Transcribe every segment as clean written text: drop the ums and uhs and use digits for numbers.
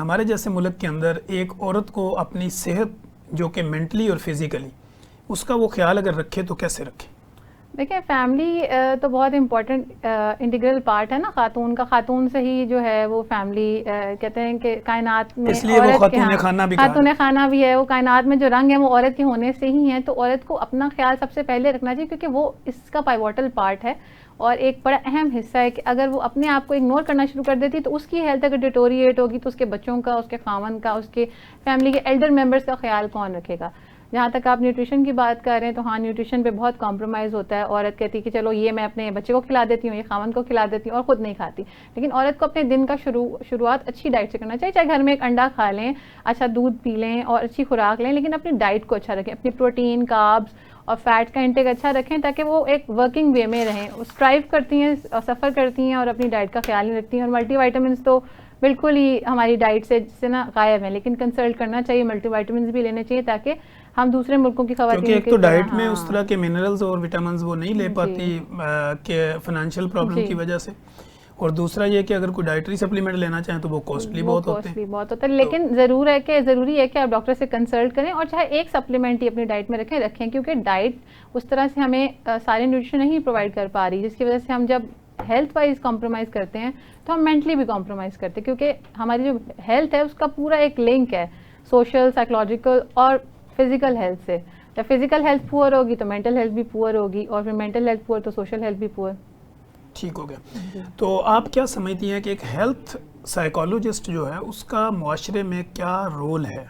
ہمارے جیسے ملک کے اندر ایک عورت کو اپنی صحت جو کہ مینٹلی اور فزیکلی اس کا وہ خیال اگر رکھے تو کیسے رکھے؟ دیکھیں فیملی تو بہت امپورٹنٹ انٹیگرل پارٹ ہے نا خاتون کا. خاتون سے ہی جو ہے وہ فیملی کہتے ہیں کہ کائنات میں اس لیے وہ خاتون خانہ بھی خاتون خانہ بھی ہے. وہ کائنات میں جو رنگ ہے وہ عورت کے ہونے سے ہی ہیں. تو عورت کو اپنا خیال سب سے پہلے رکھنا چاہیے کیونکہ وہ اس کا پائیوٹل پارٹ ہے اور ایک بڑا اہم حصہ ہے کہ اگر وہ اپنے آپ کو اگنور کرنا شروع کر دیتی تو اس کی ہیلتھ اگر ڈیٹوریٹ ہوگی تو اس کے بچوں کا, اس کے خاوند کا, اس کے فیملی کے ایلڈر ممبرس کا خیال کون رکھے گا. جہاں تک آپ نیوٹریشن کی بات کر رہے ہیں تو ہاں نیوٹریشن پہ بہت کمپرومائز ہوتا ہے. عورت کہتی ہے کہ چلو یہ میں اپنے بچے کو کھلا دیتی ہوں, یہ خاوند کو کھلا دیتی ہوں اور خود نہیں کھاتی. لیکن عورت کو اپنے دن کا شروعات اچھی ڈائٹ سے کرنا چاہیے. چاہے گھر میں ایک انڈا کھا لیں, اچھا دودھ پی لیں اور اچھی خوراک لیں, لیکن اپنی ڈائٹ کو اچھا رکھیں. اپنی پروٹین, کاربس اور فیٹ کا انٹیک اچھا رکھیں تاکہ وہ ایک ورکنگ وے میں رہیں. اسٹرائیو کرتی ہیں, سفر کرتی ہیں اور اپنی ڈائٹ کا خیال نہیں رکھتی ہیں. اور ملٹی وائٹامنس تو بالکل ہی ہماری ڈائٹ سے نا غائب ہیں, لیکن کنسلٹ کرنا چاہیے, ملٹی وائٹامنس بھی لینے چاہیے تاکہ ہم دوسرے ملکوں کی خواتین کیونکہ ایک تو ڈائٹ میں اس طرح کے منرلز اور وٹامنز وہ نہیں لے پاتی کہ فائنینشیل پرابلم کی وجہ سے, اور دوسرا یہ کہ اگر کوئی ڈائٹری سپلیمنٹ لینا چاہیں تو وہ کاسٹلی بہت ہوتے ہیں. لیکن ضروری ہے کہ آپ ڈاکٹر سے کنسلٹ کریں اور چاہے ایک سپلیمنٹ ہی اپنی ڈائٹ میں رکھیں کیونکہ ڈائٹ اس طرح سے ہمیں سارے نیوٹریشن نہیں پرووائڈ کر پا رہی, جس کی وجہ سے ہم جب ہیلتھ وائز کمپرومائز کرتے ہیں تو ہم مینٹلی بھی کمپرومائز کرتے ہیں کیونکہ ہماری جو ہیلتھ ہے اس کا پورا ایک لنک ہے سوشل, سائیکولوجیکل اور فزیکل ہیلتھ سے. جب فزیکل ہیلتھ پور ہوگی تو مینٹل ہیلتھ بھی پور ہوگی, اور پھر مینٹل ہیلتھ پور تو سوشل ہیلتھ بھی پور. ٹھیک ہو گیا. تو آپ کیا سمجھتی ہیں کہ ایک ہیلتھ سائیکالوجسٹ جو ہے اس کا معاشرے میں کیا رول ہے؟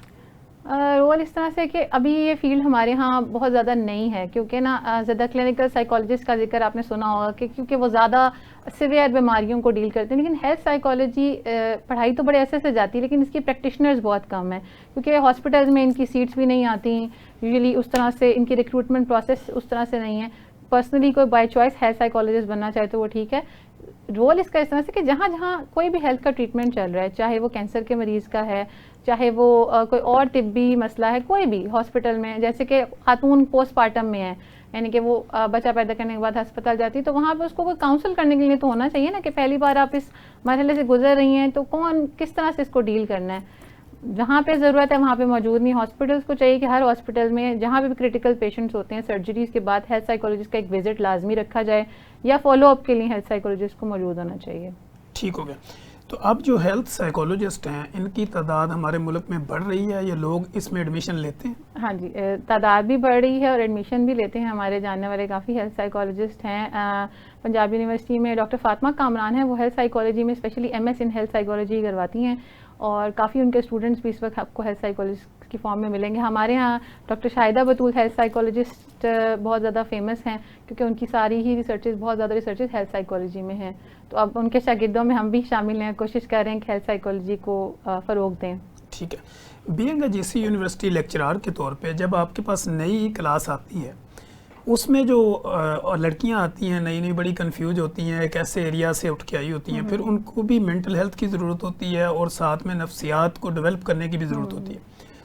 رول اس طرح سے کہ ابھی یہ فیلڈ ہمارے ہاں بہت زیادہ نہیں ہے کیونکہ نا زیادہ کلینکل سائیکالوجسٹ کا ذکر آپ نے سنا ہوگا کہ کیونکہ وہ زیادہ سیویئر بیماریوں کو ڈیل کرتے ہیں. لیکن ہیلتھ سائیکالوجی پڑھائی تو بڑے عرصے سے جاتی ہے لیکن اس کی پریکٹیشنرز بہت کم ہیں کیونکہ ہاسپٹلز میں ان کی سیٹس بھی نہیں آتی ہیں یوزلی, اس طرح سے ان کی ریکروٹمنٹ پروسیس اس طرح سے نہیں ہے. پرسنلی کوئی بائی چوائس ہیلتھ سائیکالوجسٹ بننا چاہے تو وہ ٹھیک ہے. رول اس کا اس طرح سے کہ جہاں جہاں کوئی بھی ہیلتھ کا ٹریٹمنٹ چل رہا ہے, چاہے وہ کینسر کے مریض کا ہے, چاہے وہ کوئی اور طبی مسئلہ ہے, کوئی بھی ہاسپٹل میں, جیسے کہ خاتون پوسٹ پارٹم میں ہے یعنی کہ وہ بچہ پیدا کرنے کے بعد ہسپتال جاتی ہے, تو وہاں پہ اس کو کوئی کاؤنسل کرنے کے لیے تو ہونا چاہیے نا کہ پہلی بار آپ اس مرحلے سے گزر رہی ہیں تو کون کس طرح سے اس کو ڈیل کرنا ہے. جہاں پہ ضرورت ہے وہاں پہ موجود نہیں. ہاسپٹلس کو چاہیے کہ ہر ہاسپٹل میں جہاں بھی کریٹیکل پیشنٹس ہوتے ہیں سرجریز کے بعد ہیلتھ سائیکالوجسٹ کا ایک وزٹ لازمی رکھا جائے یا فالو اپ کے لیے ہیلتھ سائیکالوجسٹ کو موجود ہونا چاہیے. ٹھیک ہو گیا. تو اب جو ہیلتھ سائیکالوجسٹ ہیں ان کی تعداد ہمارے ملک میں بڑھ رہی ہے یا لوگ اس میں ایڈمیشن لیتے ہیں؟ ہاں جی, تعداد بھی بڑھ رہی ہے اور ایڈمیشن بھی لیتے ہیں. ہمارے جاننے والے کافی ہیلتھ سائیکالوجسٹ ہیں. پنجاب یونیورسٹی میں ڈاکٹر فاطمہ کامران ہیں, وہ ہیلتھ سائیکالوجی میں specially M S in health psychology کرواتی ہیں اور کافی ان کے اسٹوڈنٹس بھی اس وقت آپ کو ہیلتھ سائیکالوجسٹ کی فارم میں ملیں گے. ہمارے یہاں ڈاکٹر شاہدہ بطول ہیلتھ سائیکالوجسٹ بہت زیادہ فیمس ہیں کیونکہ ان کی ساری ہی ریسرچز بہت زیادہ ریسرچز ہیلتھ سائیکالوجی میں ہیں. تو اب ان کے شاگردوں میں ہم بھی شامل ہیں, کوشش کر رہے ہیں کہ ہیلتھ سائیکالوجی کو فروغ دیں. ٹھیک ہے. Being A J C university lecturer کے طور پہ جب آپ کے پاس نئی کلاس آتی ہے اس میں جو لڑکیاں آتی ہیں نئی بڑی کنفیوز ہوتی ہیں, ایک ایسے ایریا سے اٹھ کے آئی ہوتی ہیں, پھر ان کو بھی مینٹل ہیلتھ کی ضرورت ہوتی ہے اور ساتھ میں نفسیات کو ڈیولپ کرنے کی بھی ضرورت ہوتی ہے,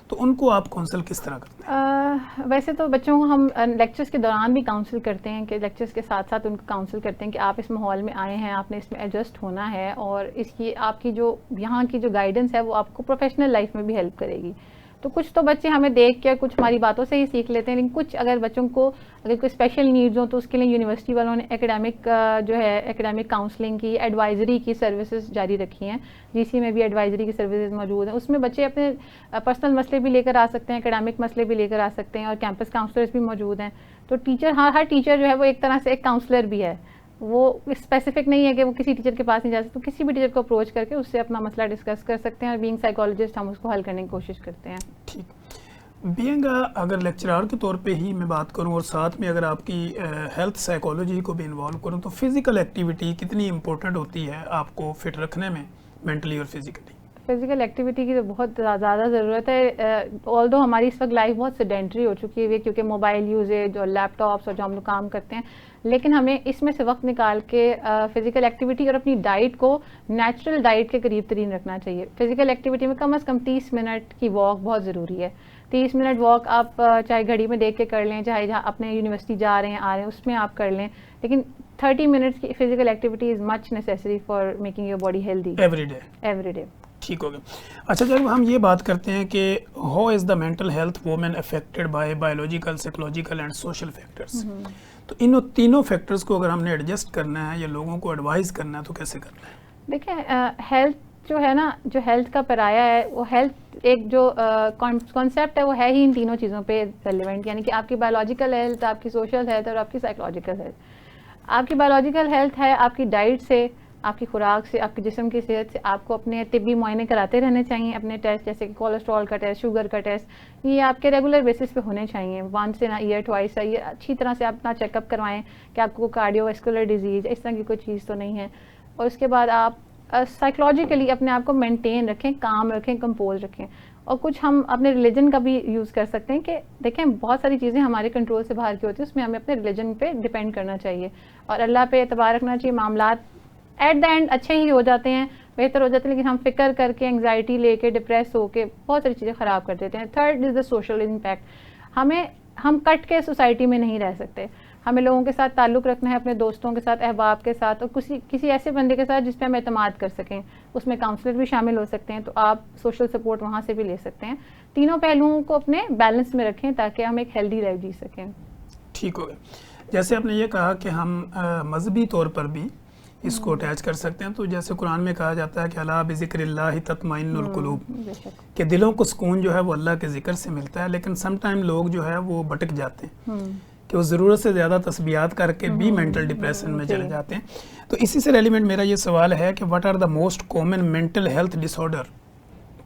تو ان کو آپ کاؤنسل کس طرح کرتے ہیں؟ ویسے تو بچوں کو ہم لیکچرز کے دوران بھی کاؤنسل کرتے ہیں کہ لیکچرز کے ساتھ ساتھ ان کو کاؤنسل کرتے ہیں کہ آپ اس ماحول میں آئے ہیں, آپ نے اس میں ایڈجسٹ ہونا ہے اور اس کی آپ کی جو یہاں کی جو گائیڈنس ہے وہ آپ کو پروفیشنل لائف میں بھی ہیلپ کرے گی. تو کچھ تو بچے ہمیں دیکھ کے کچھ ہماری باتوں سے ہی سیکھ لیتے ہیں, لیکن کچھ اگر بچوں کو اگر کوئی اسپیشل نیڈز ہوں تو اس کے لیے یونیورسٹی والوں نے ایکیڈیمک کاؤنسلنگ کی ایڈوائزری کی سروسز جاری رکھی ہیں. جی سی میں بھی ایڈوائزری کی سروسز موجود ہیں, اس میں بچے اپنے پرسنل مسئلے بھی لے کر آ سکتے ہیں, ایکیڈیمک مسئلے بھی لے کر آ سکتے ہیں اور کیمپس کاؤنسلرز بھی موجود ہیں. تو ٹیچر ہر ٹیچر جو ہے وہ ایک طرح سے ایک کاؤنسلر بھی ہے, وہ اسپیسیفک نہیں ہے کہ وہ کسی ٹیچر کے پاس نہیں جا سکتے, تو کسی بھی ٹیچر کو اپروچ کر کے اس سے اپنا مسئلہ ڈسکس کر سکتے ہیں اور بینگ سائیکالوجسٹ ہم اس کو حل کرنے کی کوشش کرتے ہیں. ٹھیک. بینگ اگر لیکچرار کے طور پہ ہی میں بات کروں اور ساتھ میں اگر آپ کی ہیلتھ سائیکالوجی کو بھی انوالو کروں تو فزیکل ایکٹیویٹی کتنی امپورٹنٹ ہوتی ہے آپ کو فٹ رکھنے میں مینٹلی اور فزیکلی؟ فزیکل ایکٹیویٹی کی تو بہت زیادہ ضرورت ہے. آلدو ہماری اس وقت لائف بہت سیڈینٹری ہو چکی ہے کیونکہ موبائل یوزیج اور لیپ ٹاپس اور جو ہم لوگ کام کرتے ہیں, لیکن ہمیں اس میں سے وقت نکال کے فزیکل ایکٹیویٹی اور اپنی ڈائٹ کو نیچرل ڈائٹ کے قریب ترین رکھنا چاہیے. فزیکل ایکٹیویٹی میں کم از کم 30 منٹ کی واک بہت ضروری ہے. 30 منٹ واک آپ چاہے گھڑی میں دیکھ کے کر لیں, چاہے جہاں اپنے یونیورسٹی جا رہے ہیں آ رہے ہیں اس میں آپ کر لیں, لیکن 30 منٹس کی physical activity is much necessary for making your body healthy every day. ٹھیک ہو گیا. اچھا جب ہم یہ بات کرتے ہیں کہ how is the mental health women affected by biological psychological and social factors, تو ان تینوں فیکٹرز کو اگر ہم نے ایڈجسٹ کرنا ہے یا لوگوں کو ایڈوائز کرنا ہے تو کیسے کرنا ہے؟ دیکھیں ہیلتھ جو ہے نا, جو ہیلتھ کا پرایا ہے, وہ ہیلتھ ایک جو کانسیپٹ ہے وہ ہے ہی ان تینوں چیزوں پہ ریلیونٹ, یعنی کہ آپ کی بایولوجیکل ہیلتھ, آپ کی سوشل ہیلتھ اور آپ کی سائیکولوجیکل ہیلتھ. آپ کی بایولوجیکل ہیلتھ ہے آپ کی ڈائٹ سے, آپ کی خوراک سے, آپ کے جسم کی صحت سے. آپ کو اپنے طبی معائنے کراتے رہنے چاہیے, اپنے ٹیسٹ جیسے کہ کولیسٹرول کا ٹیسٹ, شوگر کا ٹیسٹ, یہ آپ کے ریگولر بیسس پہ ہونے چاہیے. ونس ان ایئر, ٹوائس ایئر اچھی طرح سے اپنا چیک اپ کروائیں کہ آپ کو کارڈیو ویسکولر ڈیزیز اس طرح کی کوئی چیز تو نہیں ہے. اور اس کے بعد آپ سائیکولوجیکلی اپنے آپ کو مینٹین رکھیں, کام رکھیں, کمپوز رکھیں. اور کچھ ہم اپنے ریلیجن کا بھی یوز کر سکتے ہیں کہ دیکھیں بہت ساری چیزیں ہمارے کنٹرول سے باہر کی ہوتی ہیں, اس میں ہمیں اپنے ریلیجن پہ ڈپینڈ کرنا چاہیے اور اللہ پہ اعتبار رکھنا چاہیے. معاملات ایٹ دا اینڈ اچھے ہی ہو جاتے ہیں, بہتر ہو جاتے ہیں, لیکن ہم فکر کر کے انگزائٹی لے کے ڈپریس ہو کے بہت ساری چیزیں خراب کر دیتے ہیں. Third is the social impact. ہم کٹ کے سوسائٹی میں نہیں رہ سکتے, ہمیں لوگوں کے ساتھ تعلق رکھنا ہے, اپنے دوستوں کے ساتھ, احباب کے ساتھ, اور کسی ایسے بندے کے ساتھ جس پہ ہم اعتماد کر سکیں. اس میں کاؤنسلر بھی شامل ہو سکتے ہیں, تو آپ سوشل سپورٹ وہاں سے بھی لے سکتے ہیں. تینوں پہلوؤں کو اپنے بیلنس میں رکھیں تاکہ ہم ایک ہیلدی لائف جی سکیں. ٹھیک ہو گیا. جیسے آپ نے یہ کہا کہ ہم مذہبی طور پر بھی اس کو اٹیچ کر سکتے ہیں, تو جیسے قرآن میں کہا جاتا ہے کہ الا بذکر اللہ تطمئن القلوب, کہ دلوں کو سکون جو ہے وہ اللہ کے ذکر سے ملتا ہے. لیکن سم ٹائم لوگ جو ہے وہ بھٹک جاتے ہیں کہ وہ ضرورت سے زیادہ تسبیحات کر کے بھی مینٹل ڈپریشن میں چلے جاتے ہیں. تو اسی سے ریلیونٹ میرا یہ سوال ہے کہ what are the most common mental health disorder,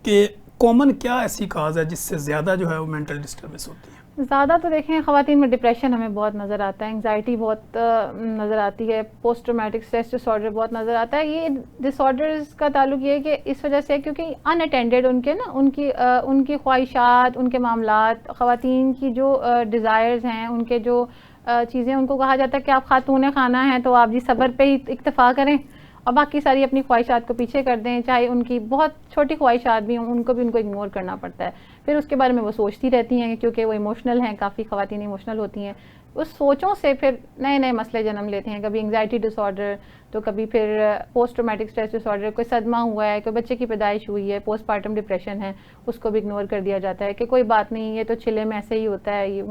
کہ کامن کیا ایسی کاز ہے جس سے زیادہ جو ہے وہ مینٹل ڈسٹربنس ہوتی ہے؟ زیادہ تو دیکھیں خواتین میں ڈپریشن ہمیں بہت نظر آتا ہے, انگزائٹی بہت نظر آتی ہے, post traumatic stress dis order بہت نظر آتا ہے. یہ ڈس آرڈرز کا تعلق یہ ہے کہ اس وجہ سے کیونکہ ان اٹینڈیڈ ان کی خواہشات, ان کے معاملات, خواتین کی جو ڈیزائرز ہیں, ان کے جو چیزیں, ان کو کہا جاتا ہے کہ آپ خاتون خانہ ہیں تو آپ جی صبر پہ ہی اکتفا کریں اور باقی ساری اپنی خواہشات کو پیچھے کر دیں, چاہے ان کی بہت چھوٹی خواہشات بھی ہوں, ان کو اگنور کرنا پڑتا ہے. پھر اس کے بارے میں وہ سوچتی رہتی ہیں کیونکہ وہ ایموشنل ہیں, کافی خواتین ایموشنل ہوتی ہیں. اس سوچوں سے پھر نئے نئے مسئلے جنم لیتے ہیں, کبھی انگزائٹی ڈس آرڈر, تو کبھی پھر post traumatic stress dis order, کوئی صدمہ ہوا ہے, کوئی بچے کی پیدائش ہوئی ہے, پوسٹ پارٹم ڈپریشن ہے, اس کو بھی اگنور کر دیا جاتا ہے کہ کوئی بات نہیں, یہ تو چلے میں ایسے ہی ہوتا ہے. یہ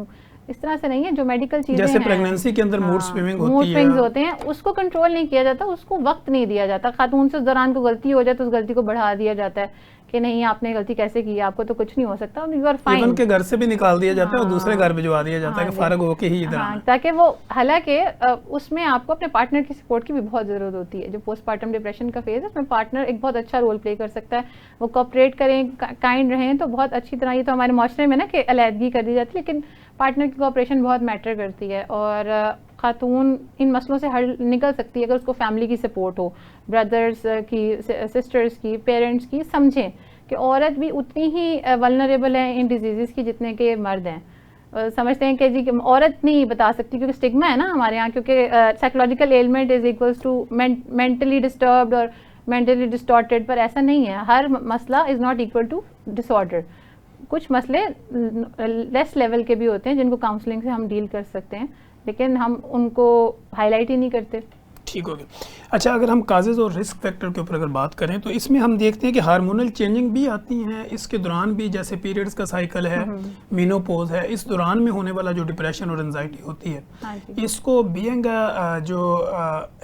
اس طرح سے نہیں ہے. جو میڈیکل چیزیں جیسے پریگننسی کے اندر موڈ سوئنگ ہوتے ہیں, اس کو کنٹرول نہیں کیا جاتا, اس کو وقت نہیں دیا جاتا. خاتون سے اس دوران کو غلطی ہو جائے تو اس غلطی کو بڑھا دیا جاتا ہے کہ نہیں آپ نے غلطی کیسے کی, آپ کو تو کچھ نہیں ہو سکتا, یو آر فائن. ان کے گھر سے بھی نکال دیا جاتا ہے اور دوسرے گھر بھجوا دیا جاتا ہے کہ فارغ ہو کے ہی ادھر آنا, تاکہ وہ, حالانکہ اس میں آپ کو اپنے پارٹنر کی سپورٹ کی بھی بہت ضرورت ہوتی ہے. جو پوسٹ پارٹم ڈپریشن کا فیز ہے اس میں پارٹنر ایک بہت اچھا رول پلے کر سکتا ہے. وہ کوآپریٹ کریں, کائنڈ رہیں تو بہت اچھی طرح. یہ تو ہمارے معاشرے میں نا کہ علیحدگی کر دی جاتی ہے, لیکن پارٹنر کی کوآپریشن بہت میٹر کرتی ہے. اور خاتون ان مسئلوں سے حل نکل سکتی ہے اگر اس کو فیملی کی سپورٹ ہو, بردرز کی, سسٹرز کی, پیرنٹس کی. سمجھیں کہ عورت بھی اتنی ہی ولنریبل ہے ان ڈیزیزز کی جتنے کہ مرد ہیں. سمجھتے ہیں کہ جی عورت نہیں بتا سکتی کیونکہ اسٹگما ہے نا ہمارے یہاں, کیونکہ psychological element is equals to mentally disturbed اور مینٹلی ڈسٹارٹیڈ, پر ایسا نہیں ہے. ہر مسئلہ is not equal to disorder. کچھ مسئلے لیس لیول کے بھی ہوتے ہیں جن کو کاؤنسلنگ سے ہم ڈیل کر سکتے ہیں, لیکن ہم ان کو ہائی لائٹ ہی نہیں کرتے. ٹھیک ہو گیا. اچھا اگر ہم کازز اور رسک فیکٹر کے اوپر اگر بات کریں تو اس میں ہم دیکھتے ہیں کہ ہارمونل چینجنگ بھی آتی ہیں اس کے دوران بھی, جیسے پیریڈز کا سائیکل ہے, مینوپوز ہے, اس دوران میں ہونے والا جو ڈپریشن اور انزائٹی ہوتی ہے, اس کو بینگ جو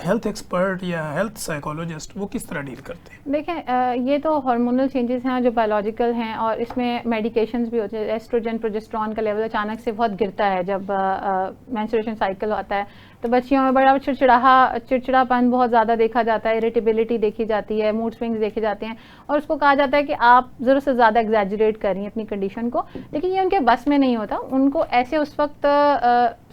ہیلتھ ایکسپرٹ یا ہیلتھ سائیکولوجسٹ وہ کس طرح ڈیل کرتے ہیں؟ دیکھیں یہ تو ہارمونل چینجز ہیں جو بایولوجیکل ہیں, اور اس میں میڈیکیشنز بھی ہوتے ہیں. ایسٹروجن, پروجسٹرون کا لیول اچانک سے بہت گرتا ہے جب مینسٹریشن سائیکل ہوتا ہے, تو بچیوں میں بڑا چڑچڑا پن بہت زیادہ دیکھا جاتا ہے, اریٹیبلٹی دیکھی جاتی ہے, موڈ سوئنگز دیکھے جاتے ہیں, اور اس کو کہا جاتا ہے کہ آپ ضرورت سے زیادہ ایگزیجریٹ کر رہی ہیں اپنی کنڈیشن کو. لیکن یہ ان کے بس میں نہیں ہوتا. ان کو ایسے اس وقت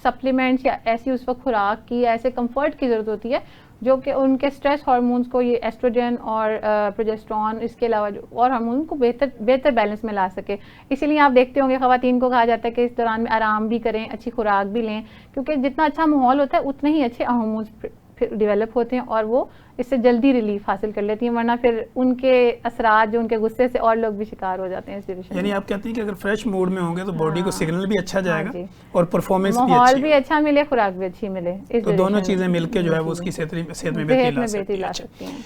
سپلیمنٹس یا ایسی اس وقت خوراک کی, ایسے کمفرٹ کی ضرورت ہوتی ہے جو کہ ان کے اسٹریس ہارمونس کو, یہ ایسٹروجن اور پروجسٹرون, اس کے علاوہ اور ہارمون کو بہتر بیلنس میں لا سکے. اسی لیے آپ دیکھتے ہوں گے خواتین کو کہا جاتا ہے کہ اس دوران میں آرام بھی کریں, اچھی خوراک بھی لیں, کیونکہ جتنا اچھا ماحول ہوتا ہے اتنے ہی اچھے ہارمونس ڈیولپ ہوتے ہیں اور وہ اس سے جلدی ریلیف حاصل کر لیتی ہیں, ورنہ پھر ان کے اثرات جو ان کے غصے سے اور لوگ بھی شکار ہو جاتے ہیں اس ڈپریشن. یعنی آپ کہتی ہیں کہ اگر فریش موڈ میں ہوں گے تو باڈی کو سگنل بھی اچھا جائے گا اور پرفارمنس بھی ماحول بھی اچھا ملے, خوراک بھی اچھی ملے, تو دونوں چیزیں مل کے جو ہے وہ اس کی صحت میں بہتری لا سکتی ہیں.